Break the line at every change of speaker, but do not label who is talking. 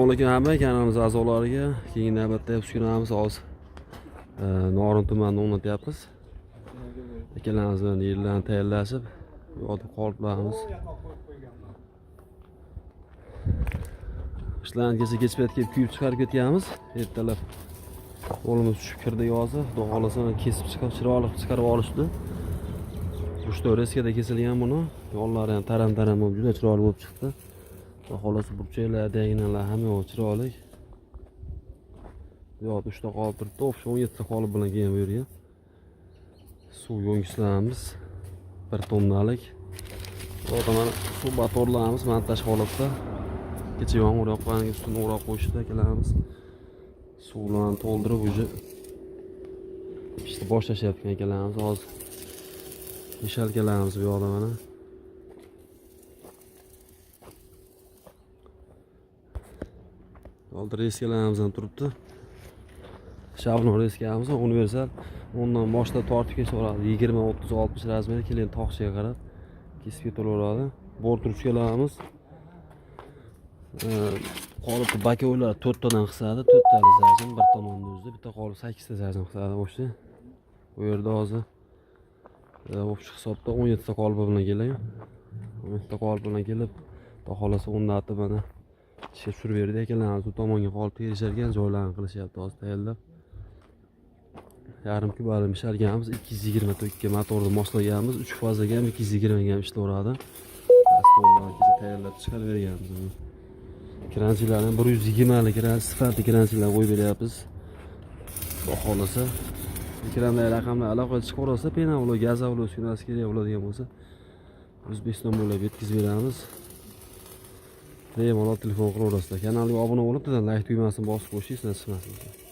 Assalomu alaykum hamma kanalimiz a'zolariga. Keyingi navbatda uskunamiz hozir Norin tumanida o'rnatyapmiz. Ikkalamiz bilan yerlarni tayyorlashib, bu yerda qoliplarimiz. Ishlarni kecha kelib kuyib chiqarib ketganmiz. Ertalab qo'limiz tushib kirdi yozi. Xudo xolasa kesib chiqib chiroyli chiqarib olishdi. 3 reskada kesilgan buni. Yo'llari ham taram-taram bo'lib juda chiroyli bo'lib chiqdi. Xolos burchaklar, diagonalar hamma chiroyli. Bu yoqda 3 ta qolib turibdi, 17 ta qolib bilan kelgan bu yerga. Suv yo'ngichlarimiz 1 tonnalik. Bu yerda mana suv motorlarimiz montaj holatda. Kecha yomg'ir yoqqaniga ustini o'rab qo'yishdi akalarimiz. Suvlarni to'ldirib uje ishni boshlashyapti akalarimiz hozir. Nishalkalarimiz bu yoqda mana. Oldi reskalarimiz ham turibdi. Shavlon reskamiz universal. Undan boshlab tortib ketaveradi. 20, 30, 60 razmerda kelgan tog'chiga qarab kesib ketaveradi. Bort ruchkalarimiz qolipli bakovlar 4 tadan qisadi. 4 tali zajin bir tomonda o'zida, bitta qolip 8 ta zajin qisadi o'sha. Bu yerda hozir o'sha hisobda 17 ta qolip bilan keladi. 17 ta qolip bilan kelib, xudo xolasa unda mana ishga tushirib berdi ekanlar. Bu tomonga qolib terisharkan joylarni qilishyapti hozir tayyorlab. Yarim kubalik mishalganmiz 220 ga motorni moslaganmiz. 3 fazaga ham 220 ga ham ishlaveradi. Astonlarni tayyorlab chiqarib berganmiz. Kranchilarni 120 lik sifatli kranchilar qo'yib beryapmiz. Xudo xolasa ekrandan raqamlar aloqa chiqib olsa, penavlo, gazavlo uskunasi kerak bo'ladigan bo'lsa, O'zbekiston bo'ylab yetkazib beramiz. Bemalol telefon qilaverasizlar. Kanalga obuna bo'lib, like tugmasini bosib qo'yishingiz nasib qilsin.